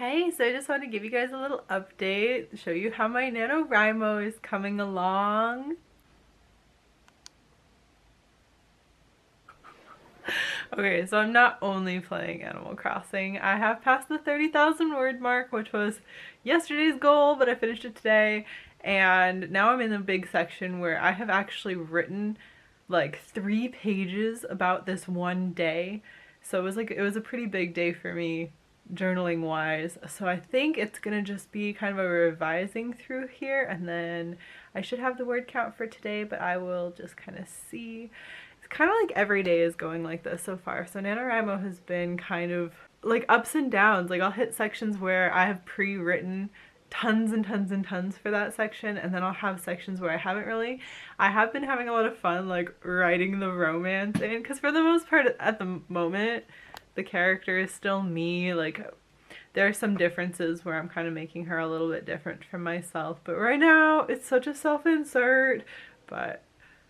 Hey, so I just wanted to give you guys a little update, show you how my NaNoWriMo is coming along. Okay, so I'm not only playing Animal Crossing, I have passed the 30,000 word mark, which was yesterday's goal, but I finished it today, and now I'm in the big section where I have actually written like 3 pages about this one day. So it was a pretty big day for me journaling wise. So I think it's gonna just be kind of a revising through here, and then I should have the word count for today, but I will just kind of see. It's kind of like every day is going like this so far. So NaNoWriMo has been kind of like ups and downs. Like I'll hit sections where I have pre-written tons and tons and tons for that section, and then I'll have sections where I haven't really. I have been having a lot of fun like writing the romance in, because for the most part at the moment the character is still me. Like there are some differences where I'm kind of making her a little bit different from myself, but right now it's such a self-insert. But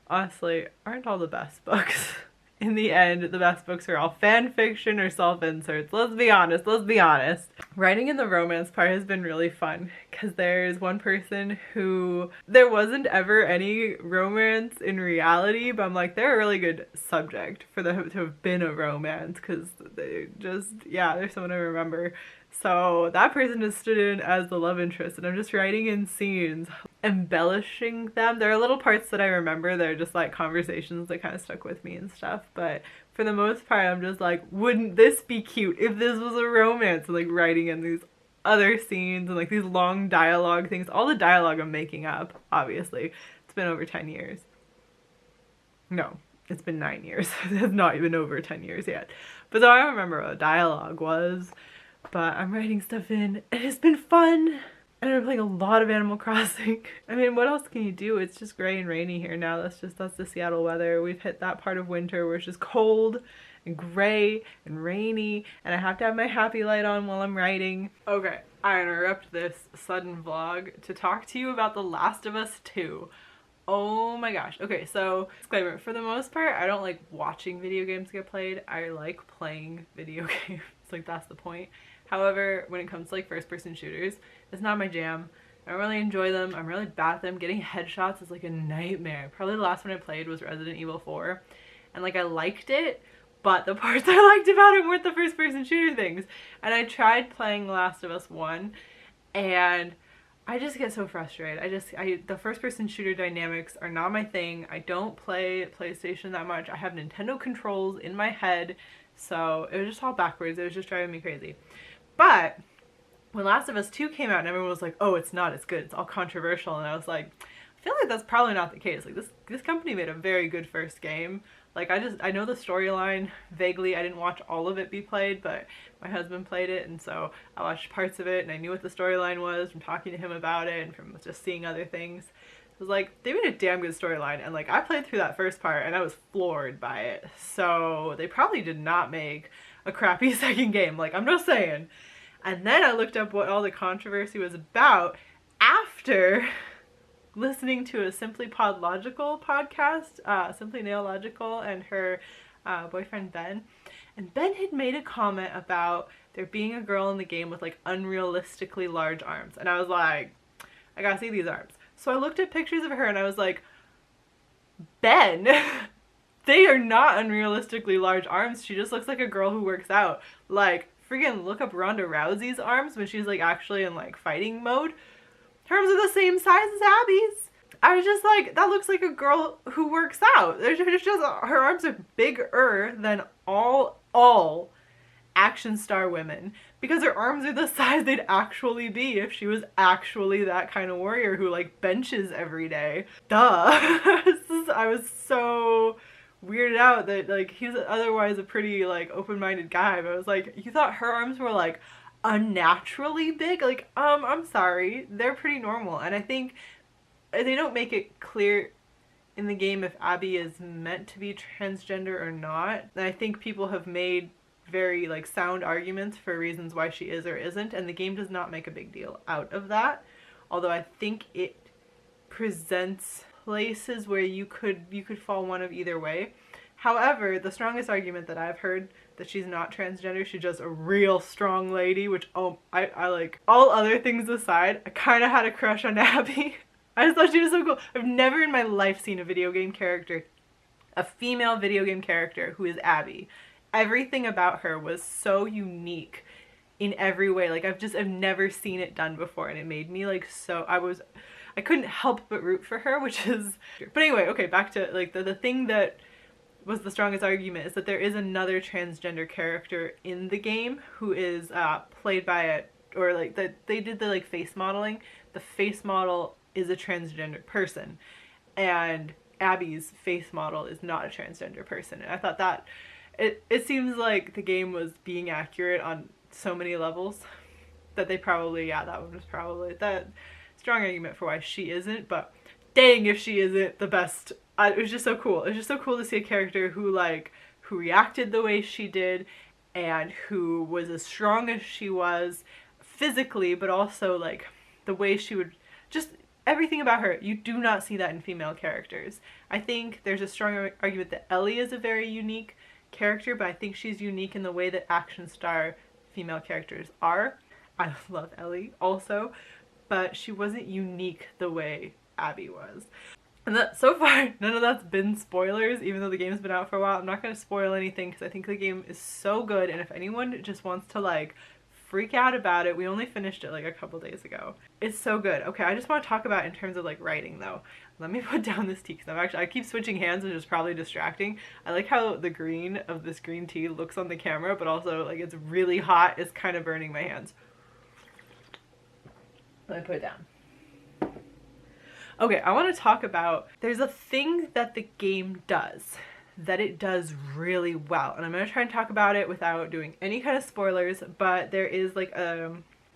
honestly, aren't all the best books in the end, the best books are all fan fiction or self-inserts? Let's be honest, let's be honest. Writing in the romance part has been really fun, because there's one person who there wasn't ever any romance in reality, but I'm like, they're a really good subject for them to have been a romance, because they just, yeah, there's someone I remember. So that person just stood in as the love interest, and I'm just writing in scenes, embellishing them. There are little parts that I remember that are just like conversations that kind of stuck with me and stuff, but for the most part I'm just like, wouldn't this be cute if this was a romance? And like writing in these other scenes and like these long dialogue things. All the dialogue I'm making up, obviously. It's been over 10 years. No, it's been 9 years. It's not even over 10 years yet. But so I don't remember what dialogue was, but I'm writing stuff in, and it's been fun. And I'm playing a lot of Animal Crossing. I mean, what else can you do? It's just gray and rainy here now. That's the Seattle weather. We've hit that part of winter where it's just cold and gray and rainy, and I have to have my happy light on while I'm writing. Okay, I interrupt this sudden vlog to talk to you about The Last of Us 2. Oh my gosh. Okay, so disclaimer, for the most part, I don't like watching video games get played. I like playing video games. Like, that's the point. However, when it comes to like first-person shooters, it's not my jam. I don't really enjoy them. I'm really bad at them. Getting headshots is like a nightmare. Probably the last one I played was Resident Evil 4. And like I liked it, but the parts I liked about it weren't the first-person shooter things. And I tried playing Last of Us 1, and I just get so frustrated. The first-person shooter dynamics are not my thing. I don't play PlayStation that much. I have Nintendo controls in my head, so it was just all backwards. It was just driving me crazy. But when Last of Us 2 came out and everyone was like, oh, it's not as good, it's all controversial, and I was like, I feel like that's probably not the case. Like this company made a very good first game. Like I know the storyline vaguely. I didn't watch all of it be played, but my husband played it, and so I watched parts of it, and I knew what the storyline was from talking to him about it and from just seeing other things. It was like, they made a damn good storyline, and like I played through that first part and I was floored by it. So they probably did not make a crappy second game. Like, I'm just saying. And then I looked up what all the controversy was about after listening to a Simply Podlogical podcast, Simply Naillogical, and her boyfriend Ben. And Ben had made a comment about there being a girl in the game with like unrealistically large arms. And I was like, I gotta see these arms. So I looked at pictures of her and I was like, Ben, they are not unrealistically large arms. She just looks like a girl who works out. Like, freaking look up Ronda Rousey's arms when she's like actually in like fighting mode. Her arms are the same size as Abby's. I was just like, that looks like a girl who works out. There's just her arms are bigger than all action star women, because her arms are the size they'd actually be if she was actually that kind of warrior who like benches every day. Duh. I was so weirded out that like he's otherwise a pretty like open-minded guy, but I was like, you thought her arms were like unnaturally big? Like, I'm sorry, they're pretty normal. And I think they don't make it clear in the game if Abby is meant to be transgender or not. And I think people have made very like sound arguments for reasons why she is or isn't, and the game does not make a big deal out of that. Although I think it presents places where you could fall one of either way. However, the strongest argument that I've heard that she's not transgender, she's just a real strong lady, which I like. All other things aside, I kind of had a crush on Abby. I just thought she was so cool. I've never in my life seen a video game character, a female video game character who is Abby. Everything about her was so unique in every way. Like I've never seen it done before, and it made me like so, I couldn't help but root for her, which is, but anyway, okay, back to like the thing that was the strongest argument is that there is another transgender character in the game who is played by or like they did the like face modeling. The face model is a transgender person, and Abby's face model is not a transgender person. And I thought that it seems like the game was being accurate on so many levels that they probably, yeah, that one was probably that strong argument for why she isn't, but dang if she isn't the best. It was just so cool. It was just so cool to see a character who reacted the way she did and who was as strong as she was physically, but also like the way she would, just everything about her. You do not see that in female characters. I think there's a strong argument that Ellie is a very unique character, but I think she's unique in the way that action star female characters are. I love Ellie also, but she wasn't unique the way Abby was. And that, so far, none of that's been spoilers, even though the game's been out for a while. I'm not going to spoil anything because I think the game is so good, and if anyone just wants to like freak out about it, we only finished it like a couple days ago. It's so good. Okay, I just want to talk about in terms of like writing though. Let me put down this tea because I keep switching hands, which is probably distracting. I like how the green of this green tea looks on the camera, but also like it's really hot. It's kind of burning my hands. Let me put it down. Okay, I want to talk about, there's a thing that the game does that it does really well, and I'm going to try and talk about it without doing any kind of spoilers, but there is like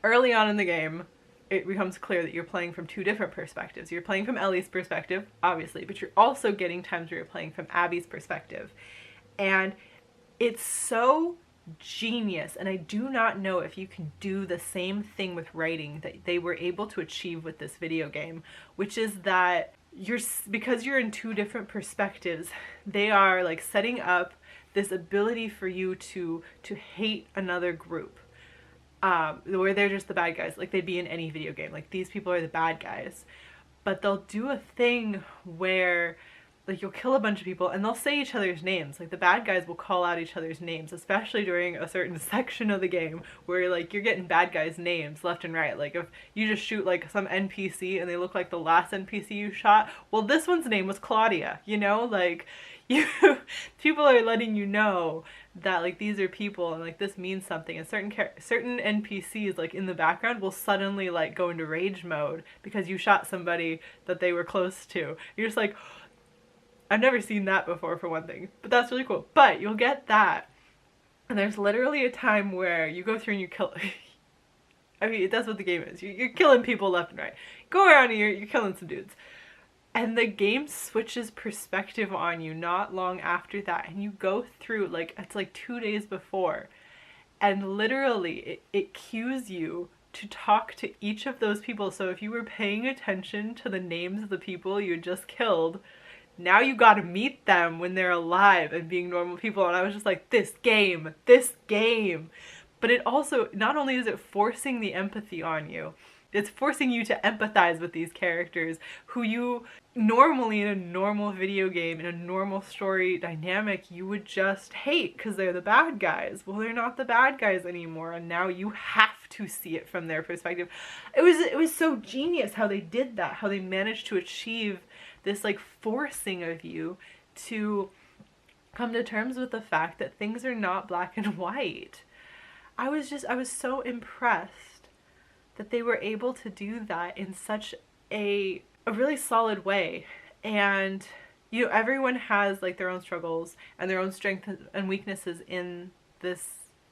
early on in the game, it becomes clear that you're playing from two different perspectives. You're playing from Ellie's perspective, obviously, but you're also getting times where you're playing from Abby's perspective, and it's so genius, and I do not know if you can do the same thing with writing that they were able to achieve with this video game, which is that because you're in two different perspectives, they are like setting up this ability for you to hate another group, where they're just the bad guys, like they'd be in any video game, like these people are the bad guys, but they'll do a thing where like you'll kill a bunch of people and they'll say each other's names. Like the bad guys will call out each other's names, especially during a certain section of the game where like you're getting bad guys' names left and right. Like if you just shoot like some NPC and they look like the last NPC you shot, well, this one's name was Claudia, you know, like people are letting you know that like these are people and like this means something, and certain NPCs like in the background will suddenly like go into rage mode because you shot somebody that they were close to. You're just like, I've never seen that before, for one thing, but that's really cool. But you'll get that, and there's literally a time where you go through and you kill I mean, that's what the game is. You're killing people left and right. Go around and you're killing some dudes. And the game switches perspective on you not long after that, and you go through, like, it's like 2 days before, and literally it cues you to talk to each of those people. So if you were paying attention to the names of the people you had just killed, now you got to meet them when they're alive and being normal people. And I was just like, this game. But it also, not only is it forcing the empathy on you, it's forcing you to empathize with these characters who you normally in a normal video game, in a normal story dynamic, you would just hate because they're the bad guys. Well, they're not the bad guys anymore, and now you have to see it from their perspective. It was so genius how they did that, how they managed to achieve this like forcing of you to come to terms with the fact that things are not black and white. I was so impressed that they were able to do that in such a really solid way. And you know, everyone has like their own struggles and their own strengths and weaknesses in this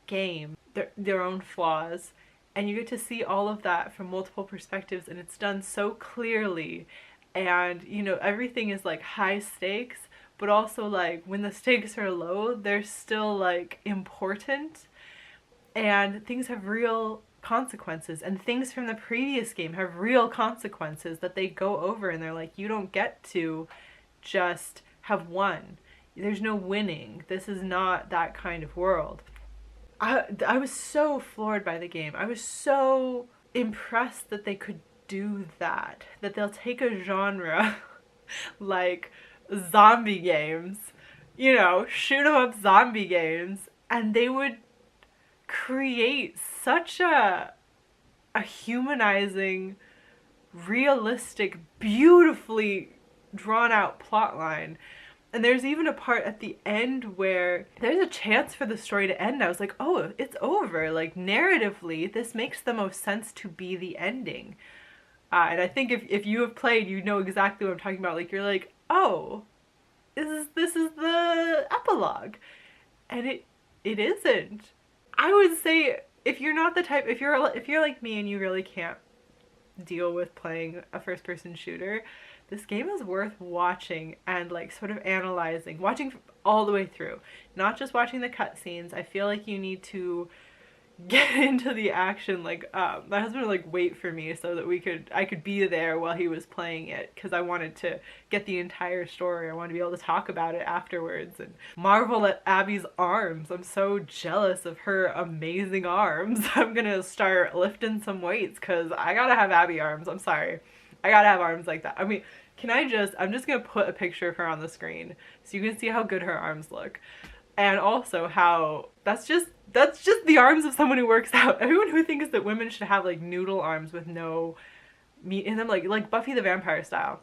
game, their own flaws, and you get to see all of that from multiple perspectives, and it's done so clearly. And you know, everything is like high stakes, but also like when the stakes are low, they're still like important, and things have real consequences, and things from the previous game have real consequences that they go over, and they're like, you don't get to just have one. There's no winning. This is not that kind of world. I was so floored by the game. I was so impressed that they could do that. That they'll take a genre like zombie games, you know, shoot 'em up zombie games, and they would create such a humanizing, realistic, beautifully drawn out plot line. And there's even a part at the end where there's a chance for the story to end. I was like, oh, it's over. Like, narratively, this makes the most sense to be the ending. And I think if you have played, you know exactly what I'm talking about. Like, you're like, oh, this is the epilogue. And it isn't. I would say if you're not the type, if you're like me and you really can't deal with playing a first person shooter, this game is worth watching and like sort of analyzing, watching all the way through, not just watching the cutscenes. I feel like you need to get into the action. Like my husband would like wait for me so that I could be there while he was playing it, because I wanted to get the entire story. I wanted to be able to talk about it afterwards and marvel at Abby's arms. I'm so jealous of her amazing arms. I'm gonna start lifting some weights because I gotta have Abby arms. I'm sorry, I gotta have arms like that. I mean, I'm just gonna put a picture of her on the screen so you can see how good her arms look. And also how that's just the arms of someone who works out. Everyone who thinks that women should have like noodle arms with no meat in them, like Buffy the Vampire style.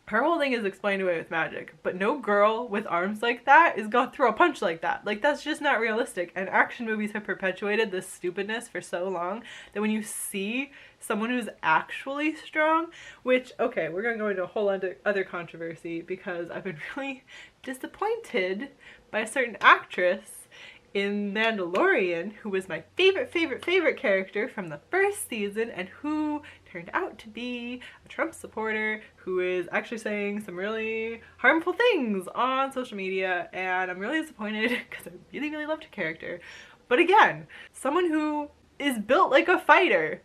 Her whole thing is explained away with magic, but no girl with arms like that is gonna throw a punch like that. Like, that's just not realistic. And action movies have perpetuated this stupidness for so long that when you see someone who's actually strong, which, okay, we're gonna go into a whole other controversy because I've been really disappointed by a certain actress in Mandalorian, who was my favorite character from the first season, and who turned out to be a Trump supporter who is actually saying some really harmful things on social media, and I'm really disappointed because I really loved her character. But again, someone who is built like a fighter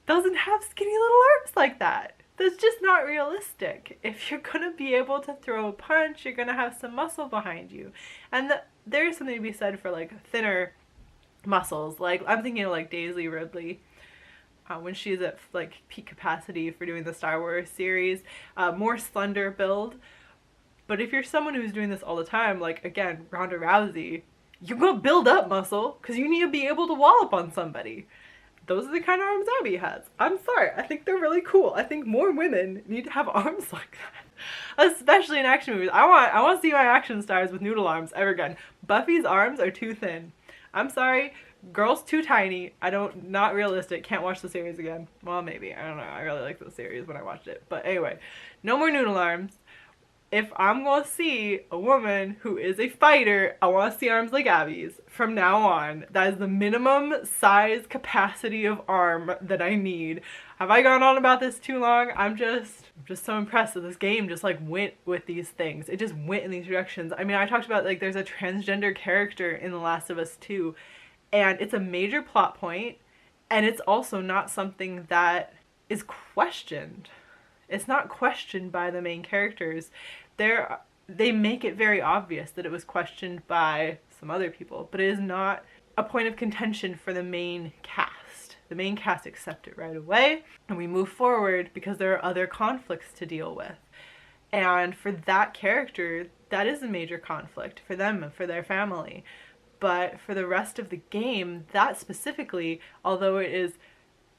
doesn't have skinny little arms like that. That's just not realistic. If you're gonna be able to throw a punch, you're gonna have some muscle behind you. And there is something to be said for like thinner muscles. Like, I'm thinking of like Daisy Ridley when she's at like peak capacity for doing the Star Wars series, more slender build. But if you're someone who's doing this all the time, like again, Ronda Rousey, you're gonna build up muscle because you need to be able to wallop on somebody. Those are the kind of arms Abby has. I'm sorry, I think they're really cool. I think more women need to have arms like that, especially in action movies. I want to see my action stars with noodle arms ever again. Buffy's arms are too thin. I'm sorry, girl's too tiny. Not realistic. Can't watch the series again. Well, maybe, I don't know. I really liked the series when I watched it. But anyway, no more noodle arms. If I'm going to see a woman who is a fighter, I want to see arms like Abby's. From now on, that is the minimum size capacity of arm that I need. Have I gone on about this too long? I'm just so impressed that this game just like went with these things. It just went in these directions. I mean, I talked about like there's a transgender character in The Last of Us 2, and it's a major plot point, and it's also not something that is questioned. It's not questioned by the main characters. They make it very obvious that it was questioned by some other people, but it is not a point of contention for the main cast. The main cast accept it right away, and we move forward because there are other conflicts to deal with. And for that character, that is a major conflict for them and for their family. But for the rest of the game, that specifically, although it is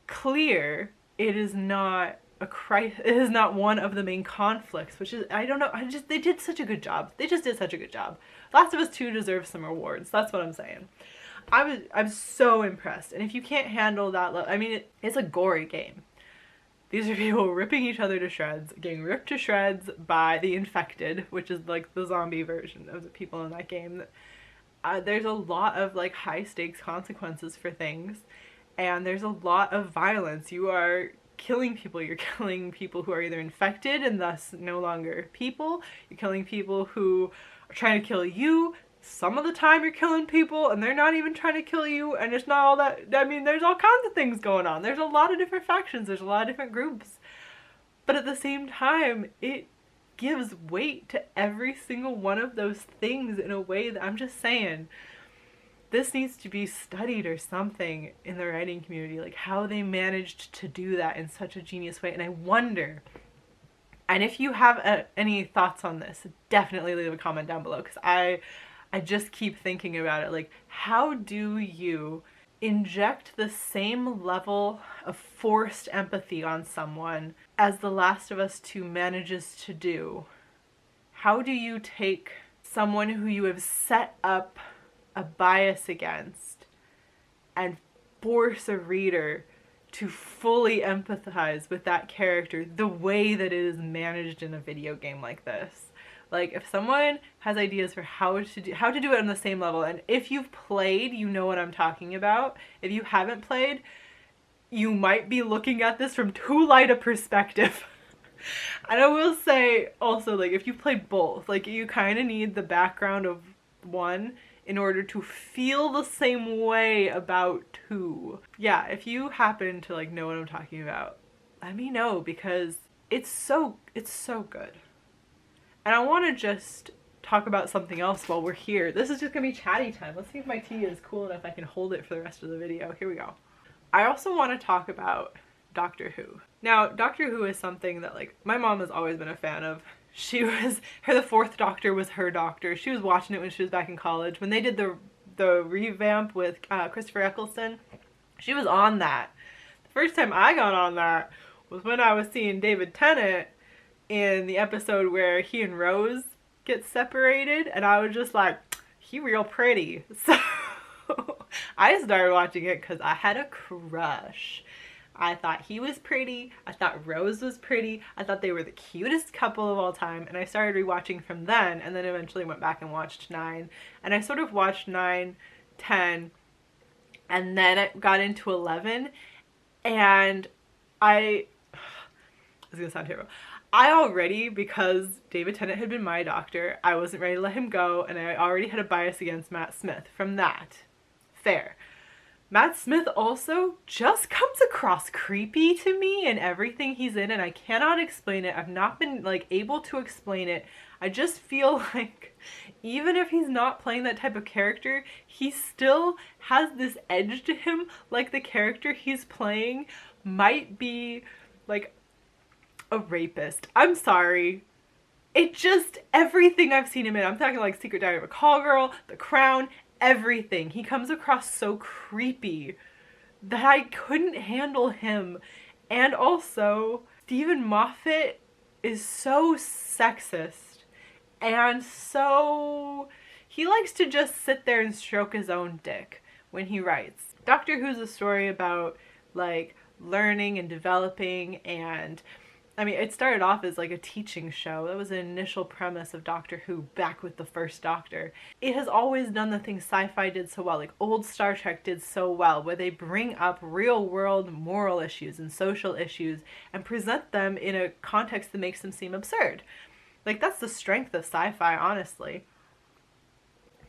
clear, it is not it is not one of the main conflicts, which is, I don't know, they did such a good job. They just did such a good job. Last of Us 2 deserves some awards. That's what I'm saying. I'm so impressed. And if you can't handle that, I mean, it's a gory game. These are people ripping each other to shreds, getting ripped to shreds by the infected, which is like the zombie version of the people in that game. There's a lot of like high stakes consequences for things, and there's a lot of violence. You are killing people. You're killing people who are either infected and thus no longer people. You're killing people who are trying to kill you. Some of the time you're killing people and they're not even trying to kill you, and it's not all that. I mean, there's all kinds of things going on. There's a lot of different factions. There's a lot of different groups. But at the same time, it gives weight to every single one of those things in a way that I'm just saying, this needs to be studied or something in the writing community, like how they managed to do that in such a genius way. And I wonder, and if you have any thoughts on this, definitely leave a comment down below, because I just keep thinking about it. Like, how do you inject the same level of forced empathy on someone as The Last of Us 2 manages to do? How do you take someone who you have set up a bias against and force a reader to fully empathize with that character the way that it is managed in a video game like this? Like, if someone has ideas for how to do it on the same level, and if you've played, you know what I'm talking about. If you haven't played, you might be looking at this from too light a perspective. And I will say also, like, if you play both, like, you kind of need the background of one in order to feel the same way about two. Yeah, if you happen to, like, know what I'm talking about, let me know, because it's so good. And I want to just talk about something else while we're here. This is just gonna be chatty time. Let's see if my tea is cool enough I can hold it for the rest of the video. Here we go. I also want to talk about Doctor Who. Now, Doctor Who is something that, like, my mom has always been a fan of. The fourth Doctor was her Doctor. She was watching it when she was back in college. When they did the revamp with Christopher Eccleston, she was on that. The first time I got on that was when I was seeing David Tennant in the episode where he and Rose get separated, and I was just like, he real pretty. So I started watching it because I had a crush. I thought he was pretty. I thought Rose was pretty. I thought they were the cutest couple of all time. And I started rewatching from then, and then eventually went back and watched 9. And I sort of watched 9, 10, and then I got into 11. And it's gonna sound terrible. I already, because David Tennant had been my Doctor, I wasn't ready to let him go, and I already had a bias against Matt Smith from that. Fair. Matt Smith also just comes across creepy to me in everything he's in, and I cannot explain it. I've not been, like, able to explain it. I just feel like even if he's not playing that type of character, he still has this edge to him, like the character he's playing might be, like, a rapist. I'm sorry. It just, everything I've seen him in, I'm talking like Secret Diary of a Call Girl, The Crown, everything. He comes across so creepy that I couldn't handle him. And also, Stephen Moffat is so sexist, and so he likes to just sit there and stroke his own dick when he writes. Doctor Who's a story about, like, learning and developing, and I mean, it started off as like a teaching show. That was the initial premise of Doctor Who back with the first Doctor. It has always done the things sci-fi did so well, like old Star Trek did so well, where they bring up real world moral issues and social issues and present them in a context that makes them seem absurd. Like, that's the strength of sci-fi, honestly.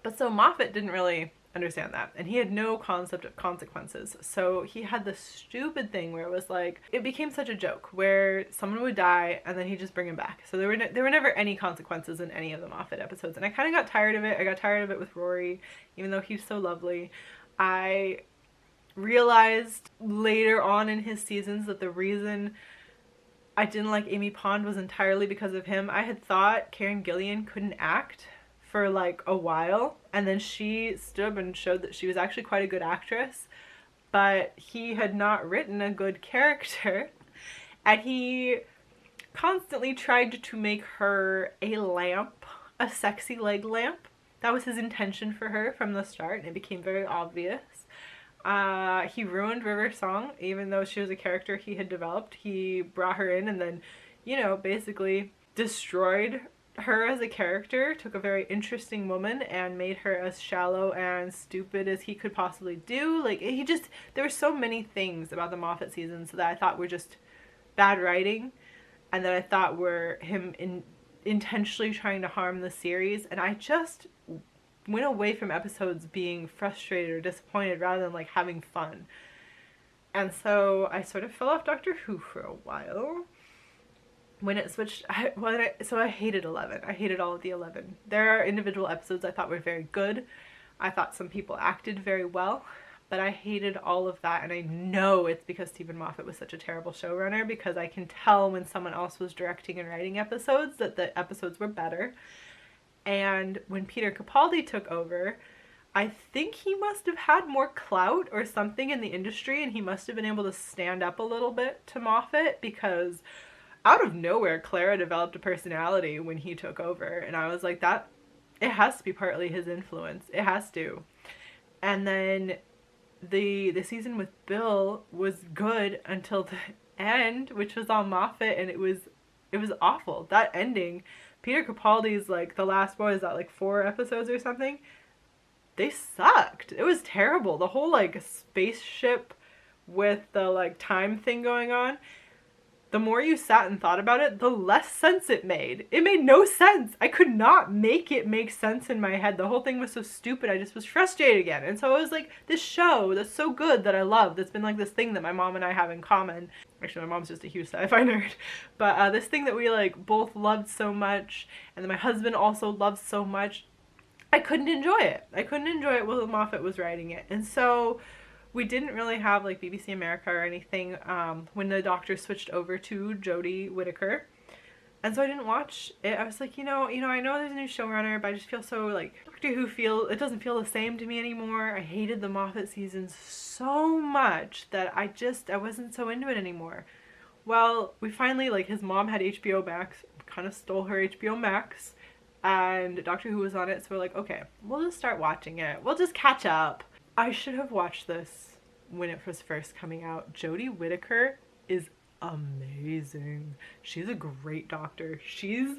But so Moffat didn't really understand that, and he had no concept of consequences. So he had this stupid thing where it was like, it became such a joke where someone would die and then he'd just bring him back. So there were never any consequences in any of the Moffat episodes, and I kind of got tired of it. I got tired of it with Rory, even though he's so lovely. I realized later on in his seasons that the reason I didn't like Amy Pond was entirely because of him. I had thought Karen Gillan couldn't act for like a while, and then she stood up and showed that she was actually quite a good actress, but he had not written a good character, and he constantly tried to make her a lamp, a sexy leg lamp. That was his intention for her from the start, and it became very obvious. He ruined River Song, even though she was a character he had developed. He brought her in and then, you know, basically destroyed her as a character, took a very interesting woman and made her as shallow and stupid as he could possibly do. Like, there were so many things about the Moffat seasons that I thought were just bad writing, and that I thought were him intentionally trying to harm the series, and I just went away from episodes being frustrated or disappointed rather than like having fun. And so I sort of fell off Doctor Who for a while. when it switched, so I hated 11. I hated all of the 11. There are individual episodes I thought were very good. I thought some people acted very well, but I hated all of that, and I know it's because Stephen Moffat was such a terrible showrunner, because I can tell when someone else was directing and writing episodes that the episodes were better. And when Peter Capaldi took over, I think he must have had more clout or something in the industry, and he must have been able to stand up a little bit to Moffat, because out of nowhere, Clara developed a personality when he took over, and I was like, that, it has to be partly his influence. It has to. And then the season with Bill was good until the end, which was all Moffat, and it was awful. That ending, Peter Capaldi's, like, the last, what is that, like 4 episodes or something? They sucked. It was terrible. The whole, like, spaceship with the, like, time thing going on, the more you sat and thought about it, the less sense it made. It made no sense. I could not make it make sense in my head. The whole thing was so stupid. I just was frustrated again. And so it was like this show that's so good that I love, that's been like this thing that my mom and I have in common. Actually, my mom's just a huge sci-fi nerd. But this thing that we like both loved so much, and that my husband also loves so much, I couldn't enjoy it. I couldn't enjoy it while Moffat was writing it. And so we didn't really have like BBC America or anything when the Doctor switched over to Jodie Whittaker, and so I didn't watch it. I was like, I know there's a new showrunner, but I just feel so like Doctor Who it doesn't feel the same to me anymore. I hated the Moffat seasons so much that I wasn't so into it anymore. Well, we finally, like, his mom had HBO Max, kind of stole her HBO Max, and Doctor Who was on it, so we're like, okay, we'll just start watching it. We'll just catch up. I should have watched this when it was first coming out. Jodie Whittaker is amazing. She's a great Doctor. She's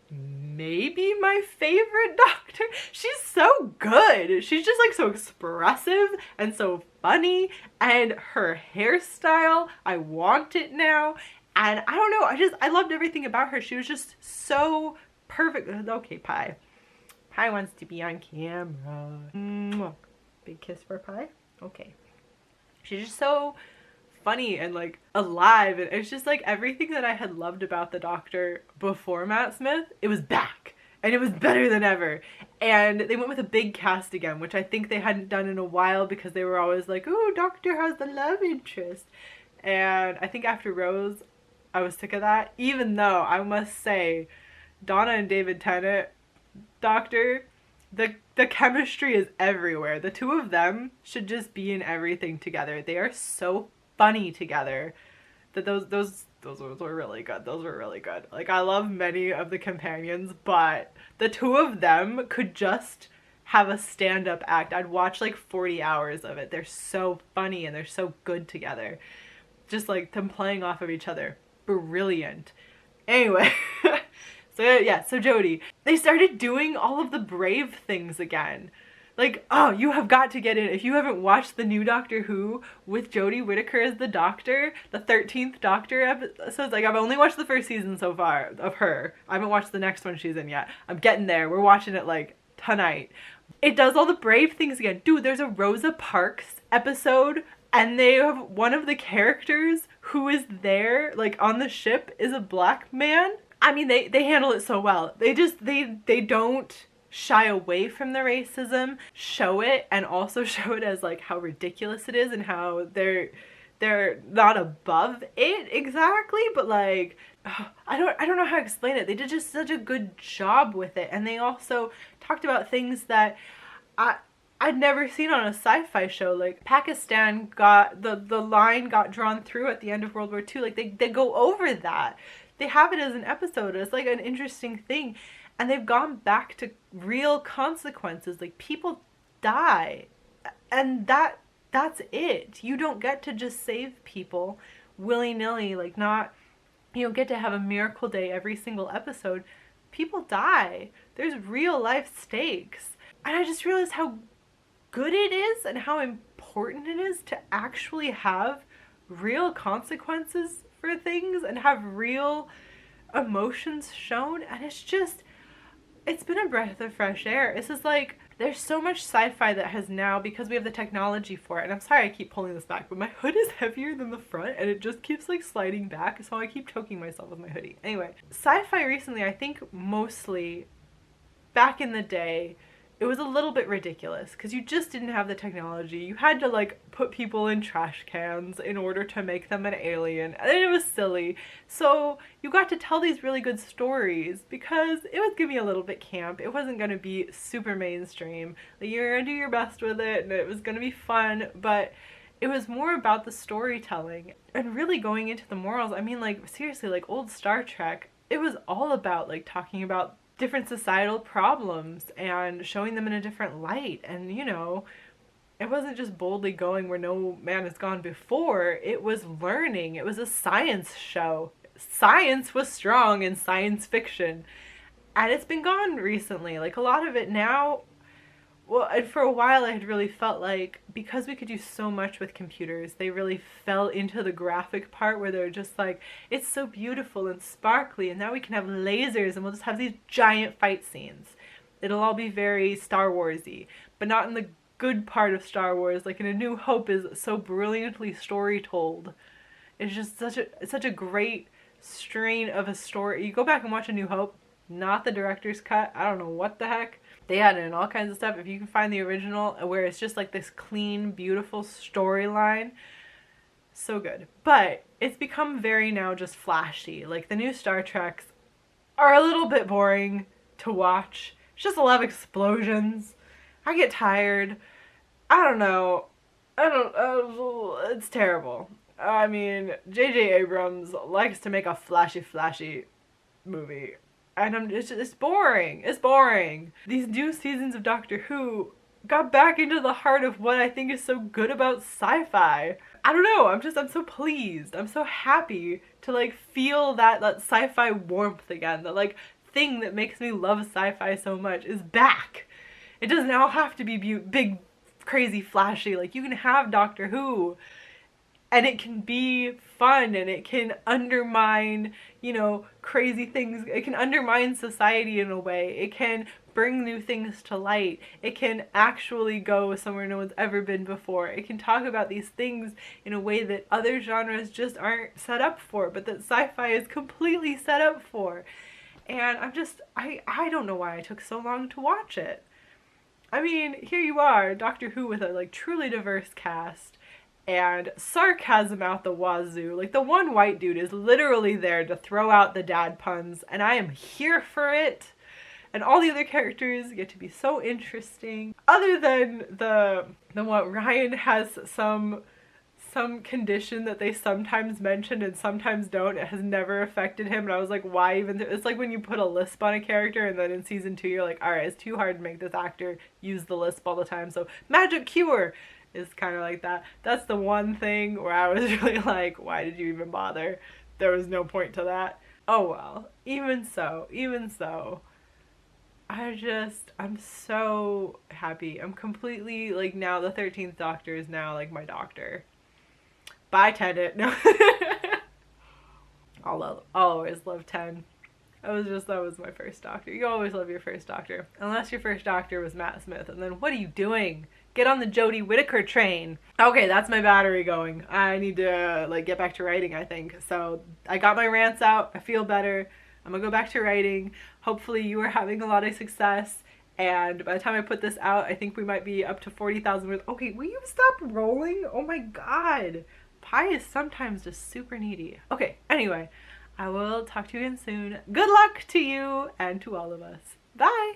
maybe my favorite Doctor. She's so good. She's just like so expressive and so funny, and her hairstyle, I want it now. And I don't know, I loved everything about her. She was just so perfect. Okay, Pi. Pi wants to be on camera. Mwah. Big kiss for Pi. Okay. She's just so funny and like alive, and it's just like everything that I had loved about the Doctor before Matt Smith, it was back, and it was better than ever. And they went with a big cast again, which I think they hadn't done in a while, because they were always like, oh, Doctor has the love interest. And I think after Rose, I was sick of that, even though I must say Donna and David Tennant Doctor, the chemistry is everywhere. The two of them should just be in everything together. They are so funny together that those were really good. Those were really good. Like, I love many of the companions, but the two of them could just have a stand-up act. I'd watch like 40 hours of it. They're so funny and they're so good together. Just like them playing off of each other. Brilliant. Anyway. So yeah, so Jodie, they started doing all of the Brave things again. Like, oh, you have got to get in. If you haven't watched the new Doctor Who with Jodie Whittaker as the Doctor, the 13th Doctor episodes, like, I've only watched the first season so far of her. I haven't watched the next one she's in yet. I'm getting there. We're watching it like tonight. It does all the Brave things again. Dude, there's a Rosa Parks episode, and they have one of the characters who is there, like on the ship, is a black man. I mean, they handle it so well. They don't shy away from the racism, show it, and also show it as like how ridiculous it is, and how they're not above it exactly, but like, I don't know how to explain it. They did just such a good job with it. And they also talked about things that I'd never seen on a sci-fi show. Like, Pakistan got the line got drawn through at the end of World War II. Like, they go over that. They have it as an episode. It's like an interesting thing. And they've gone back to real consequences. Like, people die. And that's it. You don't get to just save people willy-nilly. Like, you don't get to have a miracle day every single episode. People die. There's real life stakes. And I just realized how good it is and how important it is to actually have real consequences for things and have real emotions shown. And it's been a breath of fresh air. It's just like, There's so much sci-fi that has now, because we have the technology for it, and I'm sorry I keep pulling this back, but my hood is heavier than the front and it just keeps like sliding back, so I keep choking myself with my hoodie. Anyway, sci-fi recently, I think mostly back in the day, it was a little bit ridiculous because you just didn't have the technology. You had to like put people in trash cans in order to make them an alien, and it was silly. So you got to tell these really good stories because it was gonna be a little bit camp. It wasn't gonna be super mainstream. Like, you were gonna do your best with it and it was gonna be fun, but it was more about the storytelling and really going into the morals. I mean, like, seriously, like old Star Trek, it was all about like talking about different societal problems and showing them in a different light. And, you know, it wasn't just boldly going where no man has gone before. It was learning. It was a science show. Science was strong in science fiction. And it's been gone recently. Like, a lot of it now, well, and for a while I had really felt like because we could do so much with computers, they really fell into the graphic part where they're just like, it's so beautiful and sparkly, and now we can have lasers and we'll just have these giant fight scenes. It'll all be very Star Wars-y, but not in the good part of Star Wars. Like in A New Hope is so brilliantly story told. It's just such a great strain of a story. You go back and watch A New Hope, not the director's cut. I don't know what the heck. They added in all kinds of stuff. If you can find the original where it's just like this clean, beautiful storyline, so good. But it's become very now just flashy. Like the new Star Treks are a little bit boring to watch. It's just a lot of explosions. I get tired. I don't know. It's terrible. I mean, J.J. Abrams likes to make a flashy movie. And it's boring. It's boring. These new seasons of Doctor Who got back into the heart of what I think is so good about sci-fi. I don't know, I'm so pleased. I'm so happy to like feel that sci-fi warmth again. That like thing that makes me love sci-fi so much is back. It doesn't all have to be big, crazy, flashy. Like, you can have Doctor Who and it can be fun and it can undermine, you know, crazy things. It can undermine society in a way. It can bring new things to light. It can actually go somewhere no one's ever been before. It can talk about these things in a way that other genres just aren't set up for, but that sci-fi is completely set up for. And I don't know why I took so long to watch it. I mean, here you are, Doctor Who with a like truly diverse cast. And sarcasm out the wazoo. Like, the one white dude is literally there to throw out the dad puns, and I am here for it. And all the other characters get to be so interesting. Other than what Ryan has some condition that they sometimes mention and sometimes don't. It has never affected him, and I was like, why even? It's like when you put a lisp on a character, and then in season 2 you're like, alright, it's too hard to make this actor use the lisp all the time, so magic cure! Is kind of like that. That's the one thing where I was really like, why did you even bother? There was no point to that. Oh well, even so, I'm so happy. I'm completely, like, now the 13th Doctor is now, like, my doctor. Bye, Tennant. No. I'll always love 10. That was my first Doctor. You always love your first Doctor. Unless your first Doctor was Matt Smith, and then what are you doing? Get on the Jodie Whittaker train. Okay, that's my battery going. I need to like get back to writing, I think. So I got my rants out. I feel better. I'm gonna go back to writing. Hopefully you are having a lot of success. And by the time I put this out, I think we might be up to 40,000 words. Okay, will you stop rolling? Oh my god. Pi is sometimes just super needy. Okay, anyway, I will talk to you again soon. Good luck to you and to all of us. Bye!